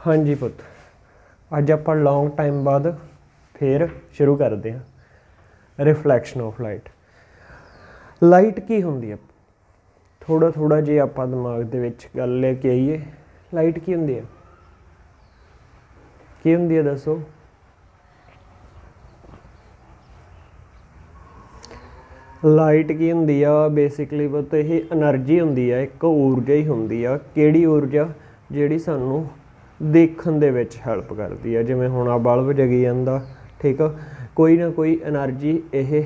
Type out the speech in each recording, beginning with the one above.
हाँ जी पुत, अज आप लॉन्ग टाइम बाद फिर शुरू करते हैं रिफ्लैक्शन ऑफ लाइट। लाइट की होंदी है, थोड़ा थोड़ा जे आप दिमाग दे विच गल लेके आइए। लाइट की होंदी है, की होंदी है दसो। लाइट की होंदी आ बेसिकली पुत ये एनर्जी होंदी है, एक ऊर्जा ही होंदी आ। किहड़ी ऊर्जा? जिहड़ी सानू देखण दे विच हैल्प करदी है। जिवें हुण आ बल्ब जगी जांदा, ठीक आ, कोई ना कोई एनर्जी ये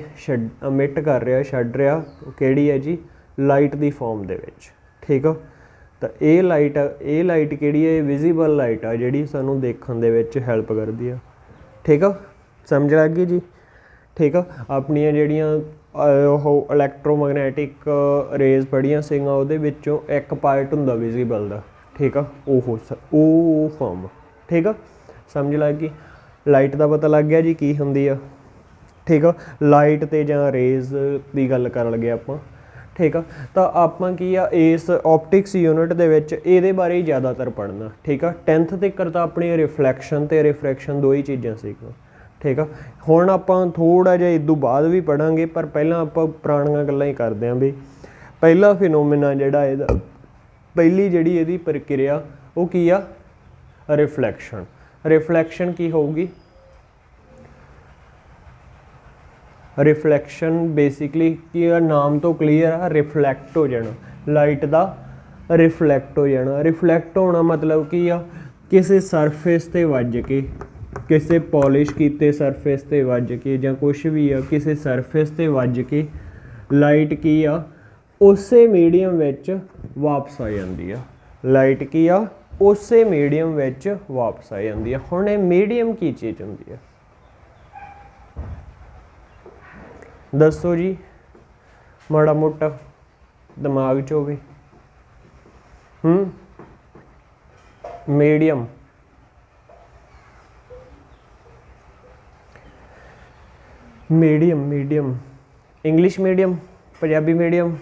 अमिट कर रहा, छड्ड रहा, किहड़ी है जी? लाइट दी फॉर्म दे विच, ठीक आ। तो ये लाइट किहड़ी है? विजिबल लाइट आ जिहड़ी सानू देखण दे विच हैल्प करदी आ, ठीक आ। समझ लग गई जी, ठीक आ। अपनियां जिहड़ियां इलैक्ट्रोमैगनैटिक रेज पढ़ियां सीगियां, उहदे विचों एक पार्ट हुंदा विजिबल दा, ठीक आ। वो फॉर्म, ठीक आ। समझ लग गई। लाइट का पता लग गया जी की होंदी आ, ठीक आ। लाइट ते जां रेज की गल कर लगे आपां, ठीक आ। तो आपां की आ इस ऑप्टिक्स यूनिट दे विच इहदे बारे ही ज़्यादातर पढ़ना, ठीक आ। 10th तक तो अपनी रिफ्लैक्शन ते रिफ्रैक्शन दो ही चीज़ां सीगियां, ठीक आ। हुण आपां थोड़ा जिहा इदों बाद भी पढ़ांगे, पर पहलां आपां पुराणियां गल्लां ही करदे आं। भी पहला फिनोमिना जिहड़ा इहदा, पहली जिहड़ी इहदी प्रक्रिया वो की आ? रिफ्लैक्शन। रिफ्लैक्शन की होगी? रिफ्लैक्शन बेसिकली की नाम तो क्लीयर आ, रिफ्लैक्ट हो जाना, लाइट का रिफ्लैक्ट हो जाना। रिफ्लैक्ट होना मतलब की आ? किसी सरफेस ते वज के, किसी पॉलिश कीते सरफेस ते वज के जां कुछ भी आ, किसी सरफेस ते वज के लाइट की आ उसे मीडियम विच वापस आ जाती है। लाइट की आ उसे मीडियम विच वापस आ जाती है। हुण ये मीडियम की चीज़ होंदी है? दसो जी, माड़ा मोटा दिमाग च होवे। Medium medium medium English medium, Punjabi medium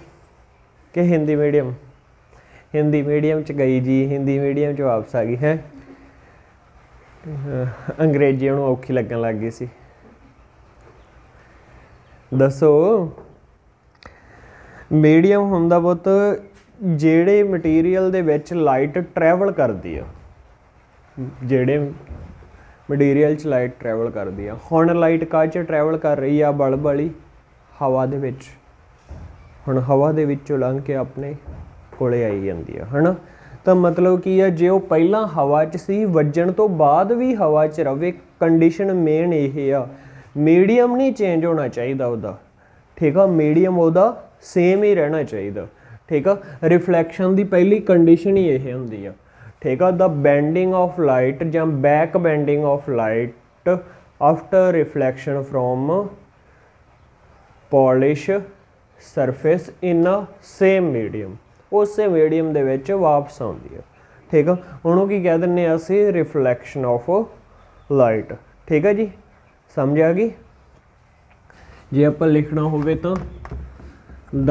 कि हिंदी मीडियम? हिंदी मीडियम च गई जी, हिंदी मीडियम च वापस आ गई है। अंग्रेजी उन्होंने औखी लगन लग गई सी। दसो, मीडियम हुंदा पुत जिहड़े material they which light travel करदी आ, जिहड़े मटीरियल च लाइट ट्रैवल करदी आ। हुण लाइट काह च ट्रैवल कर रही आ? बल्ब वाली हवा दे विच। हुण हवा दे विचों लंघ के अपने कोले आई जांदी आ, है ना। तो मतलब की है, जे वो पहला हवा च सी, वजन तो बाद भी हवा च रवे, कंडीशन मेन ये आ। मीडियम नहीं चेंज होना चाहिए उहदा, ठीक आ। मीडियम उहदा सेम ही रहना चाहिए, ठीक आ। रिफ्लैक्शन की पहली कंडीशन ही यह होंदी आ, ठीक आ। द बेंडिंग ऑफ लाइट जां back bending of light after reflection from polish surface in a same medium, उस मीडियम दे विच वापस आउंदी है, ठीक है। उन्होंने की कह दिंने असी? रिफ्लैक्शन ऑफ लाइट, ठीक है जी। समझ आ गई। जे आप लिखना होवे तो the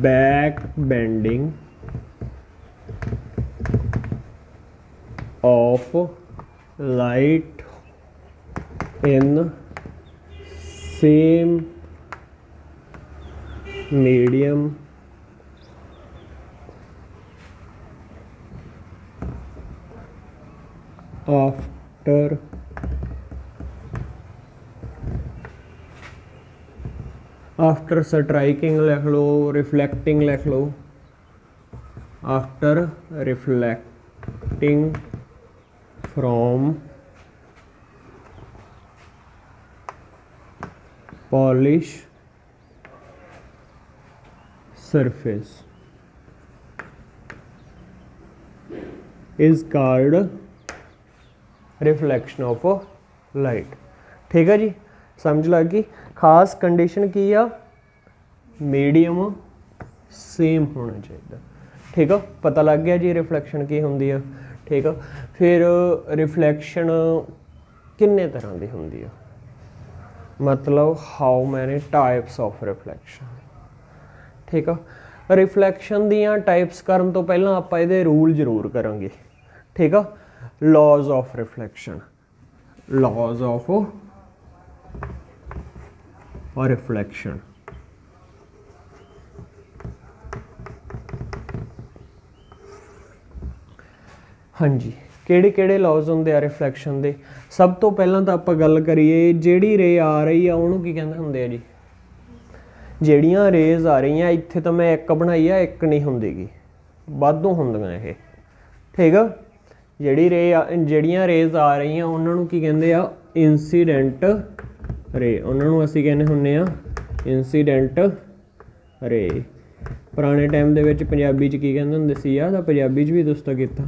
back bending of light in same medium after striking लिख लो, reflecting लिख लो, after reflecting from polish surface is called reflection of light, ठीक है जी। समझ लग गई। खास कंडीशन की आ? मीडियम सेम होना चाहिए, ठीक है। पता लग गया जी रिफ्लैक्शन की होंदी है, ठीक है। फिर रिफ्लैक्शन किन्ने तरह की होंदी है? मतलब how many types of reflection, ठीक है। रिफ्लैक्शन दियां टाइप्स करन तो पहला आपां इहदे रूल जरूर करांगे, ठीक आ। Laws of reflection, laws of reflection. हाँ जी, ਕਿਹੜੇ ਕਿਹੜੇ ਲੌਜ਼ ਹੁੰਦੇ ਆ ਰਿਫਲੈਕਸ਼ਨ ਦੇ। ਸਭ ਤੋਂ ਪਹਿਲਾਂ ਤਾਂ ਆਪਾਂ ਗੱਲ ਕਰੀਏ ਜਿਹੜੀ ਰੇ ਆ ਰਹੀ ਆ ਉਹਨੂੰ ਕੀ ਕਹਿੰਦੇ ਹੁੰਦੇ ਆ ਜੀ। ਜਿਹੜੀਆਂ ਰੇਜ਼ ਆ ਰਹੀਆਂ ਇੱਥੇ ਤਾਂ ਮੈਂ ਇੱਕ ਬਣਾਈ ਆ, ਇੱਕ ਨਹੀਂ ਹੁੰਦੀਗੀ, ਵਾਧੂ ਹੁੰਦੀਆਂ ਇਹ, ਠੀਕ ਆ। ਜਿਹੜੀਆਂ ਰੇਜ਼ ਆ ਰਹੀਆਂ ਉਹਨਾਂ ਨੂੰ ਕੀ ਕਹਿੰਦੇ ਆ, ਇਨਸੀਡੈਂਟ ਰੇ। ਉਹਨਾਂ ਨੂੰ ਅਸੀਂ ਕਹਿੰਦੇ ਹੁੰਦੇ ਆ ਇਨਸੀਡੈਂਟ ਰੇ। ਪੁਰਾਣੇ ਟਾਈਮ ਦੇ ਵਿੱਚ ਪੰਜਾਬੀ 'ਚ ਕੀ ਕਹਿੰਦੇ ਹੁੰਦੇ ਸੀ ਆ, ਤਾਂ ਪੰਜਾਬੀ 'ਚ ਵੀ ਦੋਸਤਾਂ ਕੀਤਾ।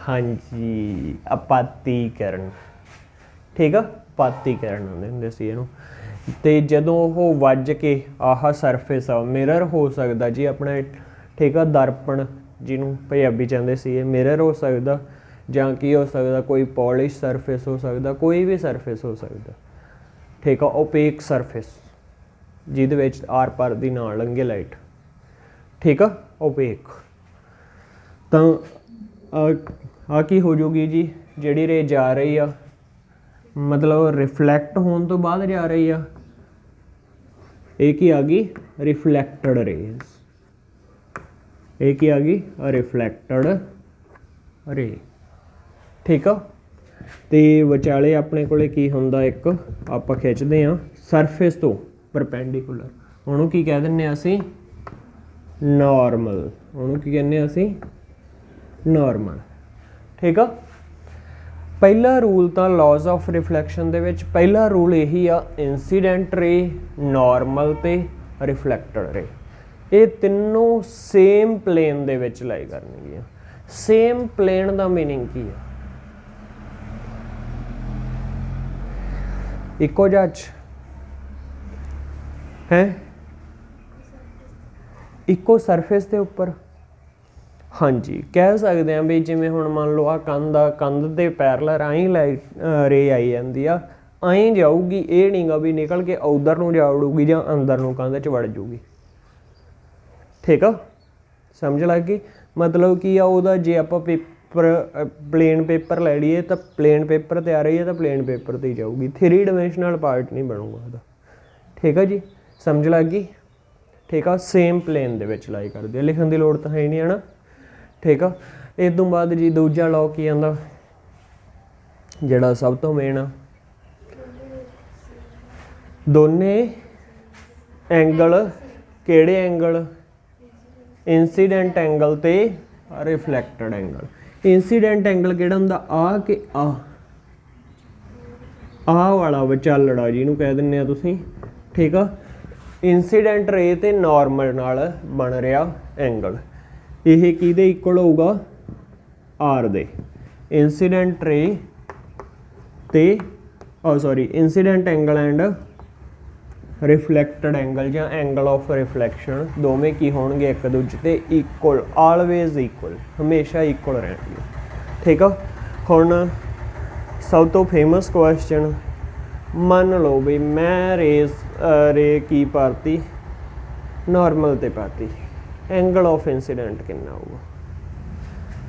ਹਾਂਜੀ, ਆਪਾਤੀਕਰਨ, ਠੀਕ ਆ, ਆਪਾਤੀਕਰਨ ਹੁੰਦੇ ਸੀ ਇਹਨੂੰ। ਅਤੇ ਜਦੋਂ ਉਹ ਵੱਜ ਕੇ ਆਹ ਸਰਫੇਸ ਆ, ਮਿਰਰ ਹੋ ਸਕਦਾ ਜੀ ਆਪਣਾ, ਠੀਕ ਆ, ਦਰਪਣ ਜਿਹਨੂੰ ਪੰਜਾਬੀ ਕਹਿੰਦੇ ਸੀ, ਇਹ ਮਿਰਰ ਹੋ ਸਕਦਾ ਜਾਂ ਕੀ ਹੋ ਸਕਦਾ, ਕੋਈ ਪੋਲਿਸ਼ ਸਰਫੇਸ ਹੋ ਸਕਦਾ, ਕੋਈ ਵੀ ਸਰਫੇਸ ਹੋ ਸਕਦਾ, ਠੀਕ ਆ। ਓਪੇਕ ਸਰਫੇਸ ਜਿਹਦੇ ਵਿੱਚ ਆਰ ਪਾਰ ਦੀ ਨਾ ਲੰਘੇ ਲਾਈਟ, ਠੀਕ ਆ, ਓਪੇਕ। ਤਾਂ ਆ ਕੀ ਹੋ ਜਾਊਗੀ ਜੀ, ਜਿਹੜੀ ਰੇ ਜਾ ਰਹੀ ਆ ਮਤਲਬ ਰਿਫਲੈਕਟ ਹੋਣ ਤੋਂ ਬਾਅਦ ਜਾ ਰਹੀ ਆ, ਇਹ ਕੀ ਆ ਗਈ, ਰਿਫਲੈਕਟਡ ਰੇਜ਼। ਇਹ ਕੀ ਆ ਗਈ, ਰਿਫਲੈਕਟਡ ਰੇ, ਠੀਕ ਆ। ਤੇ ਵਿਚਾਲੇ ਆਪਣੇ ਕੋਲੇ ਕੀ ਹੁੰਦਾ, ਇੱਕ ਆਪਾਂ ਖਿੱਚਦੇ ਹਾਂ ਸਰਫੇਸ ਤੋਂ ਪਰਪੈਂਡੀਕੂਲਰ, ਉਹਨੂੰ ਕੀ ਕਹਿ ਦਿੰਦੇ ਹਾਂ ਅਸੀਂ, ਨੋਰਮਲ। ਉਹਨੂੰ ਕੀ ਕਹਿੰਦੇ ਹਾਂ ਅਸੀਂ, ਨੋਰਮਲ, ਠੀਕ ਆ। ਪਹਿਲਾ ਰੂਲ ਤਾਂ ਲੌਜ਼ ਆਫ ਰਿਫਲੈਕਸ਼ਨ ਦੇ ਵਿੱਚ ਪਹਿਲਾ ਰੂਲ ਇਹੀ ਆ, ਇਨਸੀਡੈਂਟ ਰੇ, ਨੋਰਮਲ ਤੇ ਰਿਫਲੈਕਟਡ ਰੇ, ਇਹ ਤਿੰਨੋਂ ਸੇਮ ਪਲੇਨ ਦੇ ਵਿੱਚ ਲਾਈ ਕਰਨਗੀਆਂ। ਸੇਮ ਪਲੇਨ ਦਾ ਮੀਨਿੰਗ ਕੀ ਆ, ਇੱਕੋ ਜਿਹਾ ਹੈ, ਇੱਕੋ ਸਰਫੇਸ ਦੇ ਉੱਪਰ। ਹਾਂਜੀ, ਕਹਿ ਸਕਦੇ ਹਾਂ ਵੀ ਜਿਵੇਂ ਹੁਣ ਮੰਨ ਲਓ ਆ ਕੰਧ ਆ, ਕੰਧ ਦੇ ਪੈਰਲਰ ਆਈ ਲਾਈਟ ਰੇ ਆਈ ਜਾਂਦੀ ਆ, ਆਈ ਜਾਊਗੀ, ਇਹ ਨਹੀਂ ਗਾ ਵੀ ਨਿਕਲ ਕੇ ਉੱਧਰ ਨੂੰ ਜਾ ਵੜੂਗੀ ਜਾਂ ਅੰਦਰ ਨੂੰ ਕੰਧ 'ਚ ਵੜ ਜੂਗੀ, ਠੀਕ ਆ। ਸਮਝ ਲੱਗ ਗਈ। ਮਤਲਬ ਕੀ ਆ ਉਹਦਾ, ਜੇ ਆਪਾਂ ਪਲੇਨ ਪੇਪਰ ਲੈ ਲਈਏ ਤਾਂ ਪਲੇਨ ਪੇਪਰ 'ਤੇ ਆ ਰਹੀ ਹੈ ਤਾਂ ਪਲੇਨ ਪੇਪਰ 'ਤੇ ਹੀ ਜਾਊਗੀ, 3 ਡਾਇਮੈਂਸ਼ਨਲ ਪਾਰਟ ਨਹੀਂ ਬਣੂਗਾ ਉਹਦਾ, ਠੀਕ ਆ ਜੀ। ਸਮਝ ਲੱਗ ਗਈ, ਠੀਕ ਆ। ਸੇਮ ਪਲੇਨ ਦੇ ਵਿੱਚ ਲਾਈ ਕਰਦੇ ਆ, ਲਿਖਣ ਦੀ ਲੋੜ ਤਾਂ ਹੈ ਨਹੀਂ, ਹੈ ਨਾ, ਠੀਕ ਆ। ਇਸ ਤੋਂ ਬਾਅਦ ਜੀ ਦੂਜਾ ਲੌ ਕੀ ਆਉਂਦਾ, ਜਿਹੜਾ ਸਭ ਤੋਂ ਮੇਨ ਆ, ਦੋਨੇ ਐਂਗਲ, ਕਿਹੜੇ ਐਂਗਲ, ਇੰਸੀਡੈਂਟ ਐਂਗਲ ਤੇ ਰਿਫਲੈਕਟਡ ਐਂਗਲ। ਇੰਸੀਡੈਂਟ ਐਂਗਲ ਕਿਹੜਾ ਹੁੰਦਾ, ਆ ਕਿ ਆਹ ਵਾਲਾ ਵਿਚਾਲੜਾ ਜਿਹਨੂੰ ਕਹਿ ਦਿੰਦੇ ਆ ਤੁਸੀਂ, ਠੀਕ ਆ। ਇੰਸੀਡੈਂਟ ਰੇ ਤੇ ਨੋਰਮਲ ਨਾਲ ਬਣ ਰਿਹਾ ਐਂਗਲ, ਇਹ ਕਿਹਦੇ ਇਕੁਅਲ ਹੋਊਗਾ, ਆਰ ਦੇ। ਇੰਸੀਡੈਂਟ ਰੇ ਤੇ sorry incident angle and reflected angle ਜਾਂ ਐਂਗਲ ਆਫ ਰਿਫਲੈਕਸ਼ਨ ਦੋਵੇਂ ਕੀ ਹੋਣਗੇ, ਇੱਕ ਦੂਜੇ ਤੇ ਇਕੁਅਲ, ਆਲਵੇਜ਼ ਇਕੁਅਲ, ਹਮੇਸ਼ਾ ਇਕੁਅਲ ਰਹਿਣਗੇ, ਠੀਕ ਆ। ਹੁਣ ਸਭ ਤੋਂ ਫੇਮਸ ਕੁਐਸਚਨ, ਮੰਨ ਲਓ ਵੀ ਮੈਂ ਰੇ ਕੀ ਪਾਤੀ, ਨੋਰਮਲ ਤੇ ਪਾਤੀ, ਐਂਗਲ ਆਫ ਇੰਸੀਡੈਂਟ ਕਿੰਨਾ ਹੋਊਗਾ,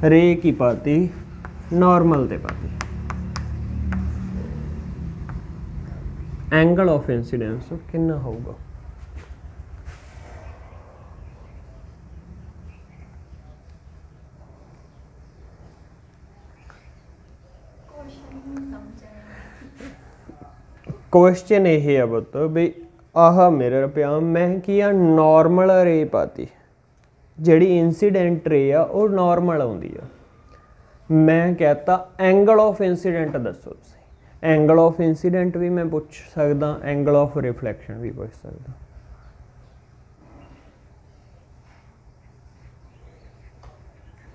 ਰੇ ਕੀ ਪਾਤੀ, ਨੋਰਮਲ ਤੇ ਪਾਤੀ, एंगल ऑफ इंसिडेंस कितना होगा, क्वेश्चन ये है बता भी आह मिरर पिया, मैं किया नॉर्मल रे पाती, जिहड़ी इंसीडेंट रे आ वो नॉर्मल आउंदी आ, मैं कहता एंगल ऑफ इंसीडेंट दसो। एंगल ऑफ इंसीडेंट भी मैं पूछ सकदा, एंगल ऑफ रिफ्लैक्शन भी पूछ सकदा।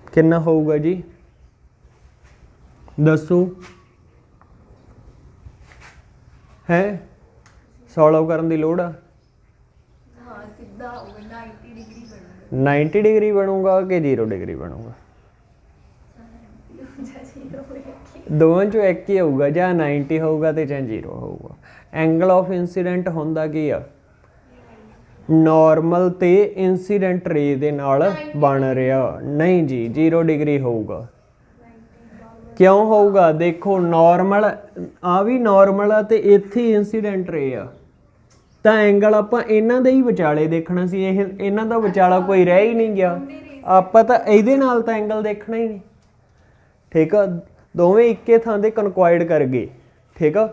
कितना होगा जी, दसो, है सॉल्व करने की लोड़ आ। 90 डिग्री बनूंगा कि 0 डिग्री बनूंगा, दोवां चों एक ही होगा, ਜਾਂ 90 होगा तो ਜਾਂ 0 होगा। एंगल ऑफ इंसीडेंट होंदा की आ, ਨਾਰਮਲ ਤੇ ਇਨਸੀਡੈਂਟ ਰੇ ਦੇ ਨਾਲ ਬਣ ਰਿਹਾ। ਨਹੀਂ ਜੀ 0 ਡਿਗਰੀ ਹੋਊਗਾ। ਕਿਉਂ ਹੋਊਗਾ? ਦੇਖੋ ਨਾਰਮਲ ਆ ਵੀ ਨਾਰਮਲ ਆ ਤੇ ਇੱਥੇ ਇਨਸੀਡੈਂਟ ਰੇ ਆ, ਤਾਂ ਐਂਗਲ ਆਪਾਂ ਇਹਨਾਂ ਦੇ ਹੀ ਵਿਚਾਲੇ ਦੇਖਣਾ ਸੀ। ਇਹਨਾਂ ਦਾ ਵਿਚਾਲਾ ਕੋਈ ਰਹਿ ਹੀ ਨਹੀਂ ਗਿਆ, ਆਪਾਂ ਤਾਂ ਇਹਦੇ ਨਾਲ ਤਾਂ ਐਂਗਲ ਦੇਖਣਾ ਹੀ ਨਹੀਂ। ਠੀਕ ਆ, ਦੋਵੇਂ ਇੱਕੇ ਥਾਂ ਤੇ ਕਨਕੁਆਇਡ ਕਰ ਗਏ। ਠੀਕ ਆ,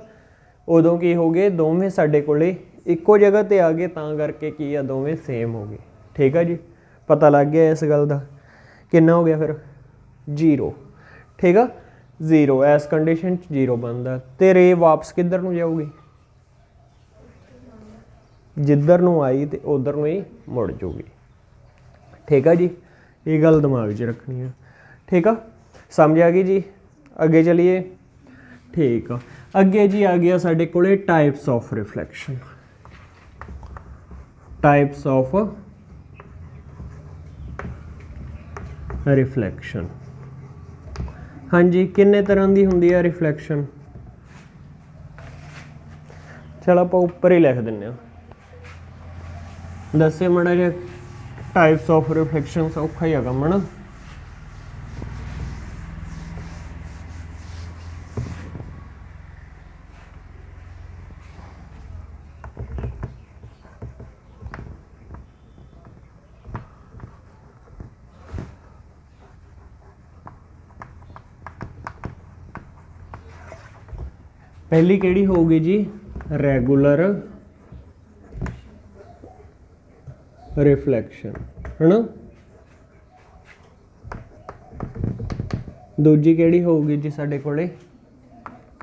ਉਦੋਂ ਕੀ ਹੋ ਗਏ? ਦੋਵੇਂ ਸਾਡੇ ਕੋਲੇ ਇੱਕੋ ਜਗ੍ਹਾ ਤੇ ਆ ਗਏ, ਤਾਂ ਕਰਕੇ ਕੀ ਆ ਦੋਵੇਂ ਸੇਮ ਹੋ ਗਏ। ਠੀਕ ਆ ਜੀ, ਪਤਾ ਲੱਗ ਗਿਆ ਇਸ ਗੱਲ ਦਾ। ਕਿੰਨਾ ਹੋ ਗਿਆ ਫਿਰ? 0। ਠੀਕ ਆ, 0 ਇਸ ਕੰਡੀਸ਼ਨ 'ਚ 0 ਬਣਦਾ। ਤੇ ਰੇ ਵਾਪਸ ਕਿੱਧਰ ਨੂੰ ਜਾਊਗੀ? ਜਿੱਧਰ ਨੂੰ ਆਈ ਤੇ ਉਧਰ ਨੂੰ ਹੀ ਮੁੜ ਜਾਊਗੀ। ਠੀਕ ਆ ਜੀ, ਇਹ ਗੱਲ ਦਿਮਾਗ 'ਚ ਰੱਖਣੀ ਆ। ਠੀਕ ਆ, ਸਮਝ ਆ ਗਈ ਜੀ? ਅੱਗੇ ਚਲੀਏ। ਠੀਕ ਆ, ਅੱਗੇ ਜੀ ਆ ਗਿਆ ਸਾਡੇ ਕੋਲੇ types of reflection. Types of reflection. ਹਾਂਜੀ, ਕਿੰਨੇ ਤਰ੍ਹਾਂ ਦੀ ਹੁੰਦੀ ਆ ਰਿਫਲੈਕਸ਼ਨ? ਚਲ ਆਪਾਂ ਉੱਪਰ ਹੀ ਲਿਖ ਦਿੰਦੇ ਹਾਂ। ਦੱਸੇ ਮਾੜਾ ਜਿਹਾ ਟਾਈਪਸ ਆਫ ਰਿਫਲੈਕਸ਼ਨ, ਸੌਖਾ ਹੀ ਆ ਕੰਮ ਨਾ। ਪਹਿਲੀ ਕਿਹੜੀ ਹੋਊਗੀ ਜੀ? ਰੈਗੂਲਰ ਰਿਫਲੈਕਸ਼ਨ, ਹੈ ਨਾ। ਦੂਜੀ ਕਿਹੜੀ ਹੋਊਗੀ ਜੀ ਸਾਡੇ ਕੋਲੇ?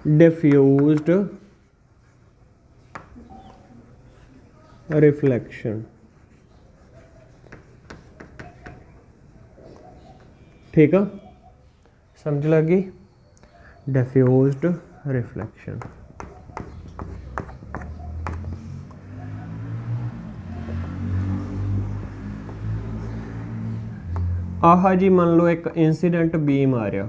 ਡਿਫਿਊਜ਼ਡ ਰਿਫਲੈਕਸ਼ਨ। ਠੀਕ ਆ, ਸਮਝ ਲੱਗ ਗਈ? ਡਿਫਿਊਜ਼ਡ ਰਿਫਲੈਕਸ਼ਨ। ਆਹ ਜੀ ਮੰਨ ਲਓ ਇੱਕ ਇਨਸੀਡੈਂਟ ਬੀਮ ਆ ਰਿਹਾ,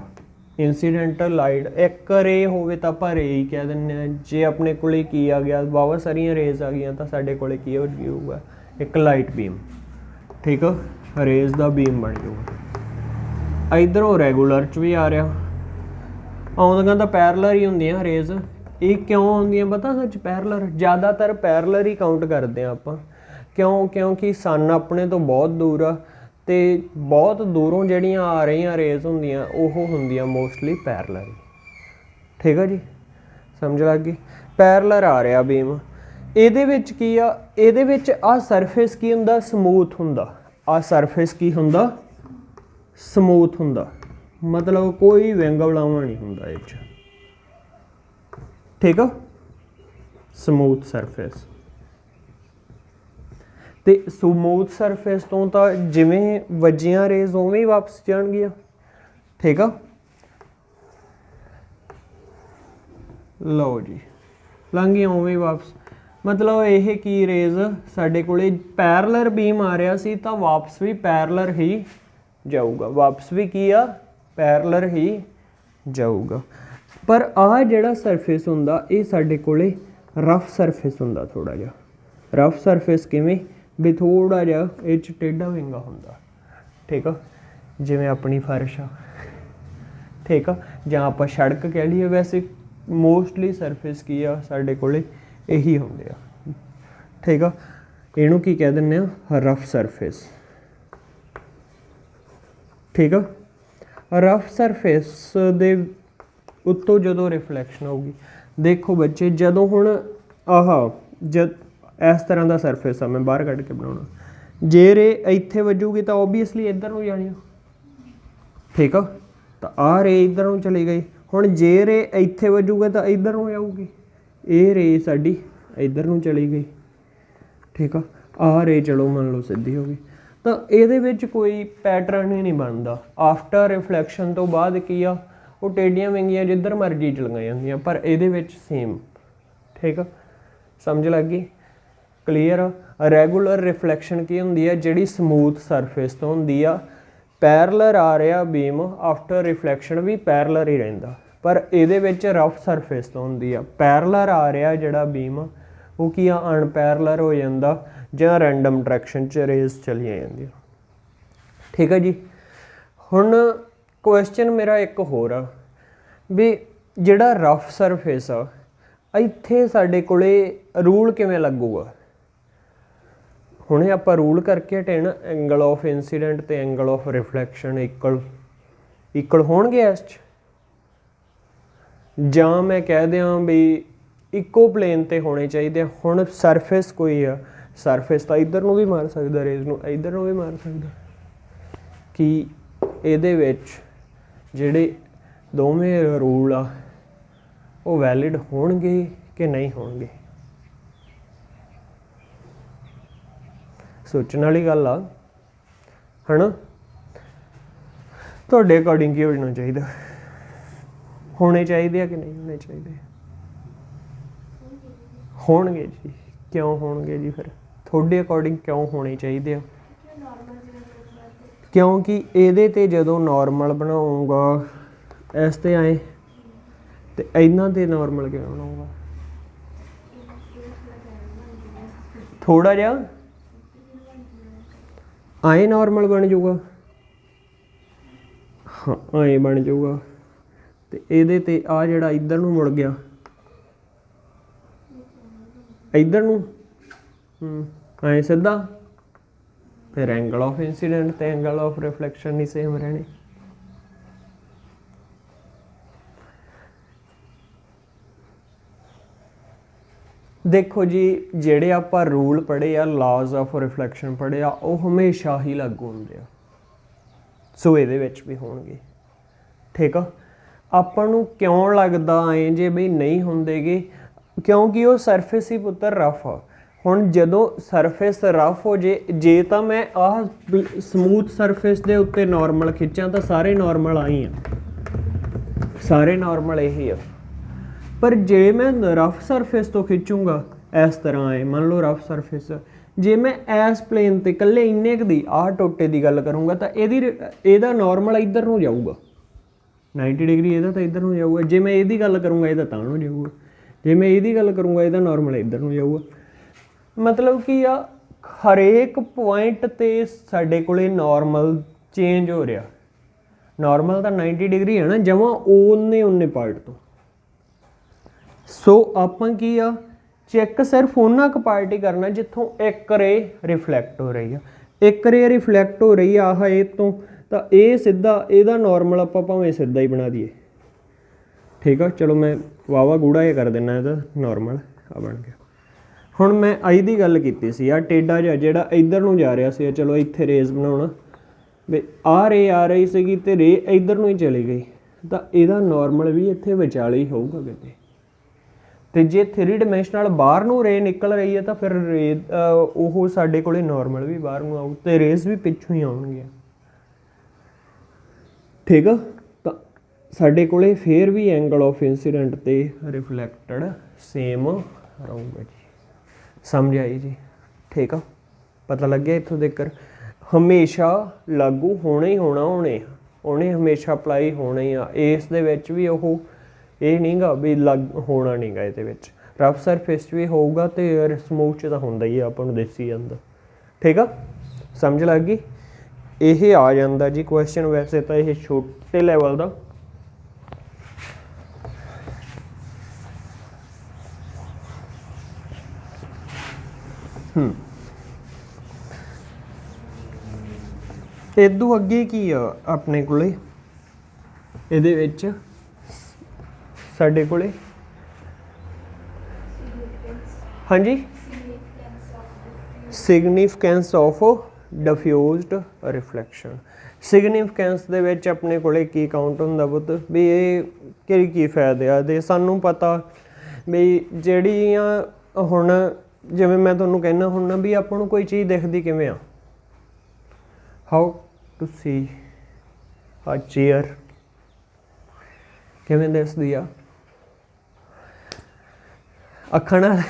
ਇਨਸੀਡੈਂਟ ਲਾਈਟ। ਇੱਕ ਰੇ ਹੋਵੇ ਤਾਂ ਆਪਾਂ ਰੇ ਹੀ ਕਹਿ ਦਿੰਦੇ ਹਾਂ। ਜੇ ਆਪਣੇ ਕੋਲੇ ਕੀ ਆ ਗਿਆ, ਬਹੁਤ ਸਾਰੀਆਂ ਰੇਜ਼ ਆ ਗਈਆਂ, ਤਾਂ ਸਾਡੇ ਕੋਲੇ ਕੀ ਹੋਊਗਾ? ਇੱਕ ਲਾਈਟ ਬੀਮ। ਠੀਕ ਆ, ਰੇਜ਼ ਦਾ ਬੀਮ ਬਣ ਜਾਊਗਾ। ਇੱਧਰੋਂ ਰੈਗੂਲਰ 'ਚ ਵੀ ਆ ਰਿਹਾ। ਆਉਂਦੀਆਂ ਤਾਂ ਪੈਰਲਰ ਹੀ ਹੁੰਦੀਆਂ ਰੇਜ਼। ਇਹ ਕਿਉਂ ਆਉਂਦੀਆਂ ਪਤਾ? ਸੱਚ, ਪੈਰਲਰ ਜ਼ਿਆਦਾਤਰ ਪੈਰਲਰ ਹੀ ਕਾਊਂਟ ਕਰਦੇ ਹਾਂ ਆਪਾਂ। ਕਿਉਂ? ਕਿਉਂਕਿ ਸਨ ਆਪਣੇ ਤੋਂ ਬਹੁਤ ਦੂਰ ਆ, ਤੇ ਬਹੁਤ ਦੂਰੋਂ ਜਿਹੜੀਆਂ ਆ ਰਹੀਆਂ ਰੇਜ਼ ਹੁੰਦੀਆਂ ਉਹ ਹੁੰਦੀਆਂ ਮੋਸਟਲੀ ਪੈਰਲਰ। ਠੀਕ ਆ ਜੀ, ਸਮਝ ਲੱਗ ਗਈ? ਪੈਰਲਰ ਆ ਰਿਹਾ ਬੀਮ। ਇਹਦੇ ਵਿੱਚ ਕੀ ਆ? ਇਹਦੇ ਵਿੱਚ ਆਹ ਸਰਫੇਸ ਕੀ ਹੁੰਦਾ? ਸਮੂਥ ਹੁੰਦਾ। ਆਹ ਸਰਫੇਸ ਕੀ ਹੁੰਦਾ? ਸਮੂਥ ਹੁੰਦਾ, ਮਤਲਬ ਕੋਈ ਵਿੰਗ ਵਲਾਵਾ ਨਹੀਂ ਹੁੰਦਾ ਇਹ 'ਚ। ਠੀਕ ਆ, ਸਮੂਥ ਸਰਫੇਸ। ਤੇ ਸਮੂਥ ਸਰਫੇਸ ਤੋਂ ਤਾਂ ਜਿਵੇਂ ਵੱਜੀਆਂ ਰੇਜ਼ ਉਵੇਂ ਹੀ ਵਾਪਸ ਜਾਣਗੀਆਂ। ਠੀਕ ਆ, ਲਓ ਜੀ, ਲੰਘ ਗਈਆਂ ਉਵੇਂ ਹੀ ਵਾਪਸ। ਮਤਲਬ ਇਹ ਕੀ ਰੇਜ਼ ਸਾਡੇ ਕੋਲੇ ਪੈਰਲਰ ਬੀਮ ਆ ਰਿਹਾ ਸੀ, ਤਾਂ ਵਾਪਸ ਵੀ ਪੈਰਲਰ ਹੀ ਜਾਊਗਾ। ਵਾਪਸ ਵੀ ਕੀ ਆ? ਪੈਰਲਰ ਹੀ ਜਾਊਗਾ। ਪਰ ਆਹ ਜਿਹੜਾ ਸਰਫੇਸ ਹੁੰਦਾ ਇਹ ਸਾਡੇ ਕੋਲੇ ਰਫ ਸਰਫੇਸ ਹੁੰਦਾ। ਥੋੜਾ ਜਿਹਾ ਰਫ ਸਰਫੇਸ ਕਿਵੇਂ? ਵੀ ਥੋੜਾ ਜਿਹਾ ਇਹ 'ਚ ਟੇਢਾ ਵਿੰਗਾ ਹੁੰਦਾ। ਠੀਕ ਆ, ਜਿਵੇਂ ਆਪਣੀ ਫਰਸ਼ ਆ। ਠੀਕ ਆ, ਜਾਂ ਆਪਾਂ ਸੜਕ ਕਹਿ ਲਈਏ। ਵੈਸੇ ਮੋਸਟਲੀ ਸਰਫੇਸ ਕੀ ਆ ਸਾਡੇ ਕੋਲੇ? ਇਹੀ ਹੁੰਦੇ ਆ। ਠੀਕ ਆ, ਇਹਨੂੰ ਕੀ ਕਹਿ ਦਿੰਦੇ ਆ? Rough surface. ਠੀਕ ਆ, ਰਫ ਸਰਫੇਸ ਦੇ ਉੱਤੋਂ ਜਦੋਂ ਰਿਫਲੈਕਸ਼ਨ ਹੋਊਗੀ, ਦੇਖੋ ਬੱਚੇ, ਜਦੋਂ ਹੁਣ ਆਹ ਜਦ ਇਸ ਤਰ੍ਹਾਂ ਦਾ ਸਰਫੇਸ ਆ, ਮੈਂ ਬਾਹਰ ਕੱਢ ਕੇ ਬਣਾਉਣਾ, ਜੇ ਰੇ ਇੱਥੇ ਵੱਜੂਗੀ ਤਾਂ ਓਬਵੀਅਸਲੀ ਇੱਧਰ ਨੂੰ ਜਾਣੀ ਆ। ਠੀਕ ਆ, ਤਾਂ ਆਹ ਰੇ ਇੱਧਰ ਨੂੰ ਚਲੀ ਗਈ। ਹੁਣ ਜੇ ਰੇ ਇੱਥੇ ਵੱਜੂਗਾ ਤਾਂ ਇੱਧਰ ਨੂੰ ਜਾਊਗੀ। ਇਹ ਰੇ ਸਾਡੀ ਇੱਧਰ ਨੂੰ ਚਲੀ ਗਈ। ਠੀਕ ਆ, ਆਹ ਰੇ ਚਲੋ ਮੰਨ ਲਓ ਸਿੱਧੀ ਹੋ ਗਈ। ਤਾਂ ਇਹਦੇ ਵਿੱਚ ਕੋਈ ਪੈਟਰਨ ਹੀ ਨਹੀਂ ਬਣਦਾ। ਆਫਟਰ ਰਿਫਲੈਕਸ਼ਨ ਤੋਂ ਬਾਅਦ ਕੀ ਆ? ਉਹ ਟੇਢੀਆਂ ਵਿੰਗੀਆਂ ਜਿੱਧਰ ਮਰਜ਼ੀ ਚਲੀਆਂ ਜਾਂਦੀਆਂ, ਪਰ ਇਹਦੇ ਵਿੱਚ ਸੇਮ। ਠੀਕ ਆ, ਸਮਝ ਲੱਗ ਗਈ? ਕਲੀਅਰ ਆ? ਰੈਗੂਲਰ ਰਿਫਲੈਕਸ਼ਨ ਕੀ ਹੁੰਦੀ ਹੈ? ਜਿਹੜੀ ਸਮੂਥ ਸਰਫੇਸ ਤੋਂ ਹੁੰਦੀ ਆ। ਪੈਰਲਰ ਆ ਰਿਹਾ ਬੀਮ, ਆਫਟਰ ਰਿਫਲੈਕਸ਼ਨ ਵੀ ਪੈਰਲਰ ਹੀ ਰਹਿੰਦਾ, ਪਰ ਇਹਦੇ ਵਿੱਚ ਰਫ ਸਰਫੇਸ ਤੋਂ ਹੁੰਦੀ ਆ। ਪੈਰਲਰ ਆ ਰਿਹਾ ਜਿਹੜਾ ਬੀਮ, ਉਹ ਕੀ ਆ? ਅਨਪੈਰਲਰ ਹੋ ਜਾਂਦਾ ਜਾਂ ਰੈਂਡਮ ਡਾਇਰੈਕਸ਼ਨ 'ਚ ਰੇਜ਼ ਚਲੀਆਂ ਜਾਂਦੀਆਂ। ਠੀਕ ਹੈ ਜੀ। ਹੁਣ ਕੁਐਸਚਨ ਮੇਰਾ ਇੱਕ ਹੋਰ ਆ ਵੀ ਜਿਹੜਾ ਰਫ ਸਰਫੇਸ ਆ ਇੱਥੇ ਸਾਡੇ ਕੋਲੇ ਰੂਲ ਕਿਵੇਂ ਲੱਗੂਗਾ। ਹੁਣੇ ਆਪਾਂ ਰੂਲ ਕਰਕੇ ਹਟੇ ਨਾ, ਐਂਗਲ ਆਫ ਇੰਸੀਡੈਂਟ ਤੇ ਐਂਗਲ ਆਫ ਰਿਫਲੈਕਸ਼ਨ ਇਕੁਅਲ ਹੋਣਗੇ ਇਸ 'ਚ, ਜਾਂ ਮੈਂ ਕਹਿ ਦਿਆਂ ਵੀ ਇੱਕੋ ਪਲੇਨ ਤੇ ਹੋਣੇ ਚਾਹੀਦੇ। ਹੁਣ ਸਰਫੇਸ ਕੋਈ ਆ, ਸਰਫੇਸ ਤਾਂ ਇੱਧਰ ਨੂੰ ਵੀ ਮਾਰ ਸਕਦਾ ਰੇਜ਼ ਨੂੰ, ਇੱਧਰ ਨੂੰ ਵੀ ਮਾਰ ਸਕਦਾ। ਕਿ ਇਹਦੇ ਵਿੱਚ ਜਿਹੜੇ ਦੋਵੇਂ ਰੂਲ ਆ ਉਹ ਵੈਲਿਡ ਹੋਣਗੇ ਕਿ ਨਹੀਂ ਹੋਣਗੇ, ਸੋਚਣ ਵਾਲੀ ਗੱਲ ਆ, ਹੈ ਨਾ। ਤੁਹਾਡੇ ਅਕੋਰਡਿੰਗ ਕੀ ਹੋਣਾ ਚਾਹੀਦਾ, ਹੋਣੇ ਚਾਹੀਦੇ ਆ ਕਿ ਨਹੀਂ ਹੋਣੇ ਚਾਹੀਦੇ? ਹੋਣਗੇ ਜੀ। ਕਿਉਂ ਹੋਣਗੇ ਜੀ? ਫਿਰ ਤੁਹਾਡੇ ਅਕੋਰਡਿੰਗ ਕਿਉਂ ਹੋਣੇ ਚਾਹੀਦੇ ਆ? ਕਿਉਂਕਿ ਇਹਦੇ 'ਤੇ ਜਦੋਂ ਨੋਰਮਲ ਬਣਾਊਂਗਾ ਇਸ 'ਤੇ ਆਏ, ਅਤੇ ਇਹਨਾਂ 'ਤੇ ਨੋਰਮਲ ਕਿਵੇਂ ਬਣਾਊਂਗਾ? ਥੋੜ੍ਹਾ ਜਿਹਾ ਆਏ ਨੋਰਮਲ ਬਣ ਜਾਊਗਾ, ਹਾਂ ਆਏ ਬਣ ਜਾਊਗਾ, ਅਤੇ ਇਹਦੇ 'ਤੇ ਆ ਜਿਹੜਾ ਇੱਧਰ ਨੂੰ ਮੁੜ ਗਿਆ, ਇੱਧਰ ਨੂੰ ਆਏ ਸਿੱਧਾ, ਫਿਰ ਐਂਗਲ ਆਫ ਇੰਸੀਡੈਂਟ ਤੇ ਐਂਗਲ ਆਫ ਰਿਫਲੈਕਸ਼ਨ ਨਹੀਂ ਸੇਮ ਰਹਿਣੇ। ਦੇਖੋ ਜੀ, ਜਿਹੜੇ ਆਪਾਂ ਰੂਲ ਪੜ੍ਹੇ ਆ, ਲਾਜ਼ ਆਫ ਰਿਫਲੈਕਸ਼ਨ ਪੜ੍ਹੇ ਆ, ਉਹ ਹਮੇਸ਼ਾ ਹੀ ਲਾਗੂ ਹੁੰਦੇ ਆ, ਸੋ ਇਹਦੇ ਵਿੱਚ ਵੀ ਹੋਣਗੇ। ਠੀਕ ਆ। ਆਪਾਂ ਨੂੰ ਕਿਉਂ ਲੱਗਦਾ ਐਂ ਜੇ ਬਈ ਨਹੀਂ ਹੁੰਦੇਗੇ? ਕਿਉਂਕਿ ਉਹ ਸਰਫੇਸ ਹੀ ਪੁੱਤਰ ਰਫ ਆ। ਹੁਣ ਜਦੋਂ ਸਰਫੇਸ ਰਫ ਹੋ ਜੇ ਤਾਂ ਮੈਂ ਆਹ ਸਮੂਥ ਸਰਫੇਸ ਦੇ ਉੱਤੇ ਨੋਰਮਲ ਖਿੱਚਾਂ ਤਾਂ ਸਾਰੇ ਨੋਰਮਲ ਆਈ ਆ, ਸਾਰੇ ਨੋਰਮਲ ਇਹੀ ਆ। ਪਰ ਜੇ ਮੈਂ ਰਫ ਸਰਫੇਸ ਤੋਂ ਖਿੱਚੂੰਗਾ ਇਸ ਤਰ੍ਹਾਂ ਹੈ, ਮੰਨ ਲਓ ਰਫ ਸਰਫੇਸ, ਜੇ ਮੈਂ ਇਸ ਪਲੇਨ 'ਤੇ ਇਕੱਲੇ ਇੰਨੇ ਕੁ ਦੀ ਆਹ ਟੋਟੇ ਦੀ ਗੱਲ ਕਰੂੰਗਾ ਤਾਂ ਇਹਦਾ ਨੋਰਮਲ ਇੱਧਰ ਨੂੰ ਜਾਊਗਾ 90 ਡਿਗਰੀ, ਇਹਦਾ ਤਾਂ ਇੱਧਰ ਨੂੰ ਜਾਊਗਾ। ਜੇ ਮੈਂ ਇਹਦੀ ਗੱਲ ਕਰੂੰਗਾ ਇਹਦਾ ਤਾਂ ਨੂੰ ਜਾਊਗਾ, ਜੇ ਮੈਂ ਇਹਦੀ ਗੱਲ ਕਰੂੰਗਾ ਇਹਦਾ ਨੋਰਮਲ ਇੱਧਰ ਨੂੰ ਜਾਊਗਾ। ਮਤਲਬ ਕੀ ਆ, ਹਰੇਕ ਪੁਆਇੰਟ 'ਤੇ ਸਾਡੇ ਕੋਲੇ ਨੋਰਮਲ ਚੇਂਜ ਹੋ ਰਿਹਾ। ਨੋਰਮਲ ਤਾਂ 90 ਡਿਗਰੀ ਹੈ ਨਾ, ਜਮਾਂ ਓਨੇ ਪਾਰਟ ਤੋਂ। ਸੋ ਆਪਾਂ ਕੀ ਆ, ਚੈੱਕ ਸਿਰਫ ਉਹਨਾਂ ਕੁ ਪਾਰਟ ਹੀ ਕਰਨਾ ਜਿੱਥੋਂ ਇੱਕ ਰੇ ਰਿਫਲੈਕਟ ਹੋ ਰਹੀ ਆ। ਇੱਕ ਰੇ ਰਿਫਲੈਕਟ ਹੋ ਰਹੀ ਆ ਆਹ ਇਹ ਤੋਂ, ਤਾਂ ਇਹ ਸਿੱਧਾ ਇਹਦਾ ਨੋਰਮਲ ਆਪਾਂ ਭਾਵੇਂ ਸਿੱਧਾ ਹੀ ਬਣਾ ਦਈਏ। ਠੀਕ ਆ, ਚਲੋ ਮੈਂ ਵਾਵਾ ਗੂੜਾ ਇਹ ਕਰ ਦਿੰਦਾ, ਇਹਦਾ ਨੋਰਮਲ ਆ ਬਣ ਗਿਆ। ਹੁਣ ਮੈਂ ਆਈ ਦੀ ਗੱਲ ਕੀਤੀ ਸੀ, ਆਹ ਟੇਢਾ ਜਿਹਾ ਜਿਹੜਾ ਇੱਧਰ ਨੂੰ ਜਾ ਰਿਹਾ ਸੀ, ਚਲੋ ਇੱਥੇ ਰੇਜ਼ ਬਣਾਉਣਾ ਵੀ ਆਹ ਰੇ ਆ ਰਹੀ ਸੀਗੀ ਅਤੇ ਰੇ ਇੱਧਰ ਨੂੰ ਹੀ ਚਲੀ ਗਈ, ਤਾਂ ਇਹਦਾ ਨੋਰਮਲ ਵੀ ਇੱਥੇ ਵਿਚਾਲੇ ਹੀ ਹੋਊਗਾ ਕਿਤੇ। ਅਤੇ ਜੇ 3 ਡਾਇਮੈਂਸ਼ਨਲ ਬਾਹਰ ਨੂੰ ਰੇ ਨਿਕਲ ਰਹੀ ਹੈ ਤਾਂ ਫਿਰ ਉਹ ਸਾਡੇ ਕੋਲ ਨੋਰਮਲ ਵੀ ਬਾਹਰ ਨੂੰ ਆਊ ਅਤੇ ਰੇਜ਼ ਵੀ ਪਿੱਛੋਂ ਹੀ ਆਉਣਗੀਆਂ। ਠੀਕ ਆ, ਤਾਂ ਸਾਡੇ ਕੋਲ ਫਿਰ ਵੀ ਐਂਗਲ ਆਫ ਇੰਸੀਡੈਂਟ ਅਤੇ ਰਿਫਲੈਕਟਡ ਸੇਮ ਰਹੂਗਾ ਜੀ। ਸਮਝ ਆਈ ਜੀ? ਠੀਕ ਆ, ਪਤਾ ਲੱਗਿਆ ਇੱਥੋਂ ਤੱਕ? ਹਮੇਸ਼ਾ ਲਾਗੂ ਹੋਣਾ ਹੀ ਹੋਣਾ, ਉਹਨੇ ਹਮੇਸ਼ਾ ਅਪਲਾਈ ਹੋਣਾ ਹੀ ਆ। ਇਸ ਦੇ ਵਿੱਚ ਵੀ ਉਹ ਇਹ ਨਹੀਂ ਗਾ ਵੀ ਹੋਣਾ ਨਹੀਂ ਗਾ, ਇਹਦੇ ਵਿੱਚ ਰਫ ਸਰਫੇਸ 'ਚ ਵੀ ਹੋਊਗਾ ਅਤੇ ਸਮੂਥ 'ਚ ਤਾਂ ਹੁੰਦਾ ਹੀ ਆ, ਆਪਾਂ ਨੂੰ ਦਿਸੀ ਜਾਂਦਾ। ਠੀਕ ਆ, ਸਮਝ ਲੱਗ ਗਈ? ਇਹ ਆ ਜਾਂਦਾ ਜੀ ਕੁਐਸਚਨ। ਵੈਸੇ ਤਾਂ ਇਹ ਛੋਟੇ ਲੈਵਲ ਦਾ, ਇਦੋਂ ਅੱਗੇ ਕੀ ਆ ਆਪਣੇ ਕੋਲੇ? ਇਹਦੇ ਵਿੱਚ ਸਾਡੇ ਕੋਲੇ ਹਾਂਜੀ, ਸਿਗਨੀਫਿਕੈਂਸ ਆਫ ਡਿਫਿਊਜ਼ਡ ਰਿਫਲੈਕਸ਼ਨ। ਸਿਗਨੀਫਿਕੈਂਸ ਦੇ ਵਿੱਚ ਆਪਣੇ ਕੋਲੇ ਕੀ ਕਾਊਂਟ ਹੁੰਦਾ ਪੁੱਤ? ਵੀ ਇਹ ਕੀ ਫਾਇਦੇ ਆ ਦੇ ਸਾਨੂੰ ਪਤਾ ਵੀ ਜਿਹੜੀਆਂ ਹੁਣ ਜਿਵੇਂ ਮੈਂ ਤੁਹਾਨੂੰ ਕਹਿੰਦਾ ਹੁੰਦਾ ਵੀ ਆਪਾਂ ਨੂੰ ਕੋਈ ਚੀਜ਼ ਦਿਖਦੀ ਕਿਵੇਂ ਆ, ਹਾਊ ਟੂ ਸੀ ਆ ਚੇਅਰ, ਕਿਵੇਂ ਦਿਸਦੀ ਆ? ਅੱਖਾਂ ਨਾਲ,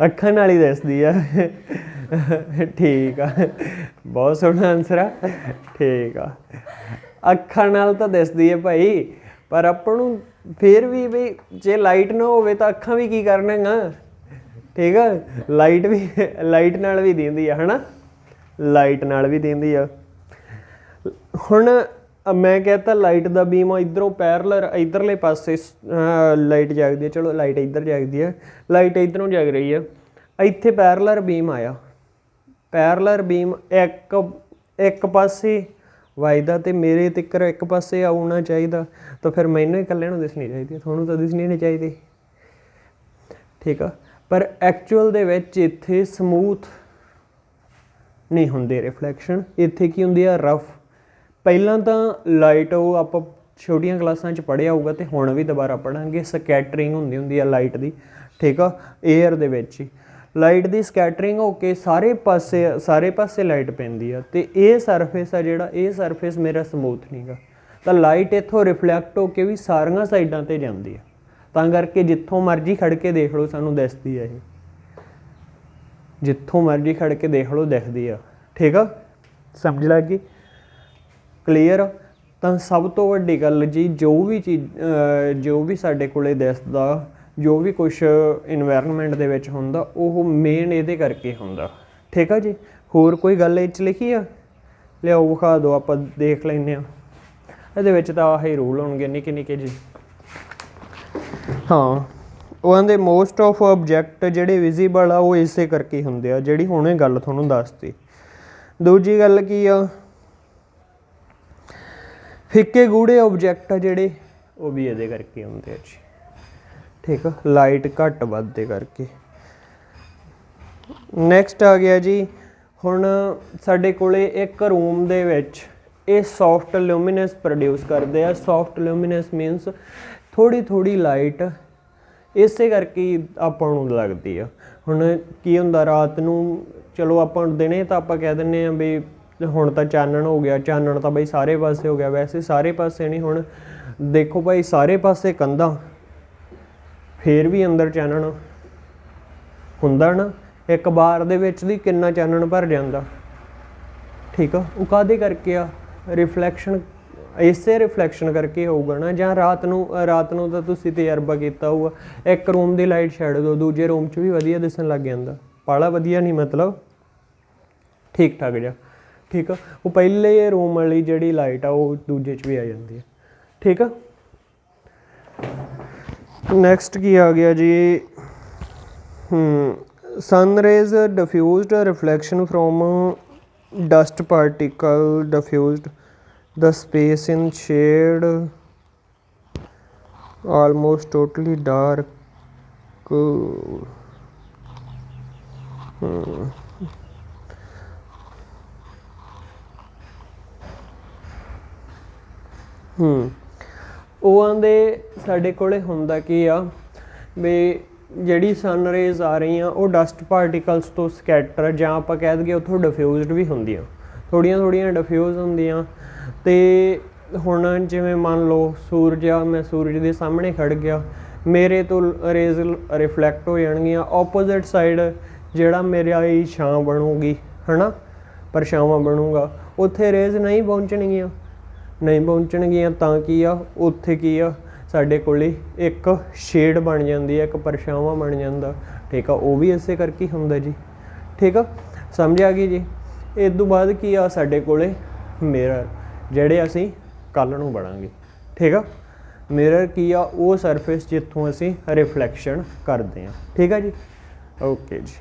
ਅੱਖਾਂ ਨਾਲ ਹੀ ਦਿਸਦੀ ਆ। ਠੀਕ ਆ, ਬਹੁਤ ਸੋਹਣਾ ਆਨਸਰ ਆ। ਠੀਕ ਆ, ਅੱਖਾਂ ਨਾਲ ਤਾਂ ਦਿਸਦੀ ਹੈ ਭਾਈ, ਪਰ ਆਪਾਂ ਨੂੰ ਫਿਰ ਵੀ ਜੇ ਲਾਈਟ ਨਾ ਹੋਵੇ ਤਾਂ ਅੱਖਾਂ ਵੀ ਕੀ ਕਰਨਗਾ। ठीक है। लाइट नाल भी दिंदी है ना, लाइट नाल भी दिंदी है। हुण मैं कहता लाइट का बीम इधरों पैरलर इधरले पासे लाइट जगदी है, चलो लाइट इधर जगदी है, लाइट इधरों जग रही है, इत्थे पैरलर बीम आया, पैरलर बीम एक पासे वजदा तो मेरे तिकर एक पासे आना चाहिए, तो फिर मैनू इकल्ले नूं दिसनी चाहिए, थोनू तो दिसनी नहीं चाहिए, ठीक है। पर एक्चुअल दे विच इत्थे समूथ नहीं हुंदे रिफ्लैक्शन, इत्थे की हुंदी है रफ। पहलां तां लाइट वो आपां छोटियां क्लासां च पढ़िया होऊगा ते हुण भी दोबारा पढ़ांगे, ਸਕੈਟਰਿੰਗ हुंदी है लाइट की, ठीक है। एयर दे विच ही लाइट की ਸਕੈਟਰਿੰਗ होके सारे पासे लाइट पैंदी है, तो ये सरफेस है जिहड़ा, ये सरफेस मेरा समूथ नहीं गा, तो लाइट इत्थों रिफ्लैक्ट होके भी सारियां साइडां ते जांदी है, तां करके जित्थों मर्जी खड़ के देख लो सानू दिसदी है, ये जित्थों मर्जी खड़ के देख लो दिखदी है, ठीक है। समझ लग गई, क्लीयर। तो सब तो वड्डी गल जी, जो भी चीज़ जो भी साडे कोले दिसदा, जो भी कुछ इन्वायरनमेंट दे विच हुंदा, वो मेन इहदे करके हुंदा, ठीक है जी। होर कोई गल इह च लिखी आ, लिआओ विखा दो, आपां देख लैंदे आ। इहदे विच तां आही रूल होणगे निक्के निक्के जी। हाँ, ਉਹ ਆਂਦੇ ਮੋਸਟ ਆਫ ਆਬਜੈਕਟ ਜਿਹੜੇ ਵਿਜ਼ੀਬਲ ਆ ਉਹ ਇਸੇ ਕਰਕੇ ਹੁੰਦੇ ਆ, ਜਿਹੜੀ ਹੁਣੇ ਗੱਲ ਤੁਹਾਨੂੰ ਦੱਸਤੀ। ਦੂਜੀ ਗੱਲ ਕੀ ਆ, ਫਿੱਕੇ ਗੂੜੇ ਆਬਜੈਕਟ ਆ ਜਿਹੜੇ, ਉਹ ਵੀ ਇਹਦੇ ਕਰਕੇ ਹੁੰਦੇ ਆ ਜੀ, ਠੀਕ ਆ, ਲਾਈਟ ਘੱਟ ਵੱਧ ਦੇ ਕਰਕੇ। ਨੈਕਸਟ ਆ ਗਿਆ ਜੀ, ਹੁਣ ਸਾਡੇ ਕੋਲੇ ਇੱਕ ਰੂਮ ਦੇ ਵਿੱਚ ਇਹ ਸੌਫਟ ਲੂਮੀਨਸ ਪ੍ਰੋਡਿਊਸ ਕਰਦੇ ਆ। ਸੌਫਟ ਲੂਮੀਨਸ ਮੀਨਸ ਥੋੜੀ ਥੋੜੀ ਲਾਈਟ ਇਸੇ ਕਰਕੇ ਆਪਾਂ ਨੂੰ ਲੱਗਦੀ ਆ। ਹੁਣ ਕੀ ਹੁੰਦਾ, ਰਾਤ ਨੂੰ ਚਲੋ ਆਪਾਂ ਦਿਨੇ ਤਾਂ ਆਪਾਂ ਕਹਿ ਦਿੰਦੇ ਆ ਵੀ ਹੁਣ ਤਾਂ ਚਾਨਣ ਹੋ ਗਿਆ, ਚਾਨਣ ਤਾਂ ਬਈ ਸਾਰੇ ਪਾਸੇ ਹੋ ਗਿਆ, ਵੈਸੇ ਸਾਰੇ ਪਾਸੇ ਨਹੀਂ। ਹੁਣ ਦੇਖੋ ਭਾਈ, ਸਾਰੇ ਪਾਸੇ ਕੰਧਾਂ, ਫੇਰ ਵੀ ਅੰਦਰ ਚਾਨਣ ਹੁੰਦਾ ਨਾ, ਇੱਕ ਬਾਰ ਦੇ ਵਿੱਚ ਦੀ ਕਿੰਨਾ ਚਾਨਣ ਭਰ ਜਾਂਦਾ, ਠੀਕ ਆ। ਉਹ ਕਾਹਦੇ ਕਰਕੇ ਆ, ਰਿਫਲੈਕਸ਼ਨ, ਇਸੇ ਰਿਫਲੈਕਸ਼ਨ ਕਰਕੇ ਹੋਊਗਾ ਨਾ। ਜਾਂ ਰਾਤ ਨੂੰ ਤਾਂ ਤੁਸੀਂ ਤਜਰਬਾ ਕੀਤਾ ਹੋਊਗਾ, ਇੱਕ ਰੂਮ ਦੀ ਲਾਈਟ ਛੱਡ ਦਿਓ, ਦੂਜੇ ਰੂਮ 'ਚ ਵੀ ਵਧੀਆ ਦਿਸਣ ਲੱਗ ਜਾਂਦਾ, ਬਾਹਲਾ ਵਧੀਆ ਨਹੀਂ ਮਤਲਬ ਠੀਕ ਠਾਕ ਜਿਹਾ, ਠੀਕ ਆ। ਉਹ ਪਹਿਲੇ ਰੂਮ ਵਾਲੀ ਜਿਹੜੀ ਲਾਈਟ ਆ ਉਹ ਦੂਜੇ 'ਚ ਵੀ ਆ ਜਾਂਦੀ ਹੈ, ਠੀਕ ਆ। ਨੈਕਸਟ ਕੀ ਆ ਗਿਆ ਜੀ, sun rays diffused reflection from dust particle diffused the space in shade almost totally dark. ਉਹ ਆਂਦੇ ਸਾਡੇ ਕੋਲੇ ਹੁੰਦਾ ਕੀ ਆ ਵੀ ਜਿਹੜੀ ਸਨ ਰੇਜ਼ ਆ ਰਹੀਆਂ ਉਹ ਡਸਟ ਪਾਰਟੀਕਲਸ ਤੋਂ ਸਕੈਟਰ, ਜਾਂ ਆਪਾਂ ਕਹਿ ਦਈਏ ਉੱਥੋਂ ਡਿਫਿਊਜ਼ਡ ਵੀ ਹੁੰਦੀਆਂ, ਥੋੜ੍ਹੀਆਂ ਥੋੜ੍ਹੀਆਂ ਡਿਫਿਊਜ਼ ਹੁੰਦੀਆਂ। ਅਤੇ ਹੁਣ ਜਿਵੇਂ ਮੰਨ ਲਓ ਸੂਰਜ ਆ, ਮੈਂ ਸੂਰਜ ਦੇ ਸਾਹਮਣੇ ਖੜ੍ਹ ਗਿਆ, ਮੇਰੇ ਤੋਂ ਰੇਜ਼ ਰਿਫਲੈਕਟ ਹੋ ਜਾਣਗੀਆਂ। ਓਪੋਜ਼ਿਟ ਸਾਈਡ ਜਿਹੜਾ ਮੇਰਾ ਹੀ ਛਾਂ ਬਣੂਗੀ, ਹੈ ਨਾ, ਪਰਛਾਵਾਂ ਬਣੂਗਾ, ਉੱਥੇ ਰੇਜ਼ ਨਹੀਂ ਪਹੁੰਚਣਗੀਆਂ, ਤਾਂ ਕੀ ਆ, ਉੱਥੇ ਕੀ ਆ, ਸਾਡੇ ਕੋਲ ਇੱਕ ਸ਼ੇਡ ਬਣ ਜਾਂਦੀ ਹੈ, ਇੱਕ ਪਰਛਾਵਾਂ ਬਣ ਜਾਂਦਾ, ਠੀਕ ਆ। ਉਹ ਵੀ ਇਸੇ ਕਰਕੇ ਹੀ ਹੁੰਦਾ ਜੀ, ਠੀਕ ਆ, ਸਮਝ ਆ ਗਈ ਜੀ। ਇਸ ਤੋਂ ਬਾਅਦ ਕੀ ਆ, ਸਾਡੇ ਕੋਲ ਮਿਰਰ, ਜਿਹੜੇ ਅਸੀਂ ਕੱਲ੍ਹ ਨੂੰ ਬਣਾਂਗੇ, ਠੀਕ ਆ। ਮਿਰਰ ਕੀ ਆ, ਉਹ ਸਰਫੇਸ ਜਿੱਥੋਂ ਅਸੀਂ ਰਿਫਲੈਕਸ਼ਨ ਕਰਦੇ ਹਾਂ, ਠੀਕ ਆ ਜੀ। ਓਕੇ ਜੀ।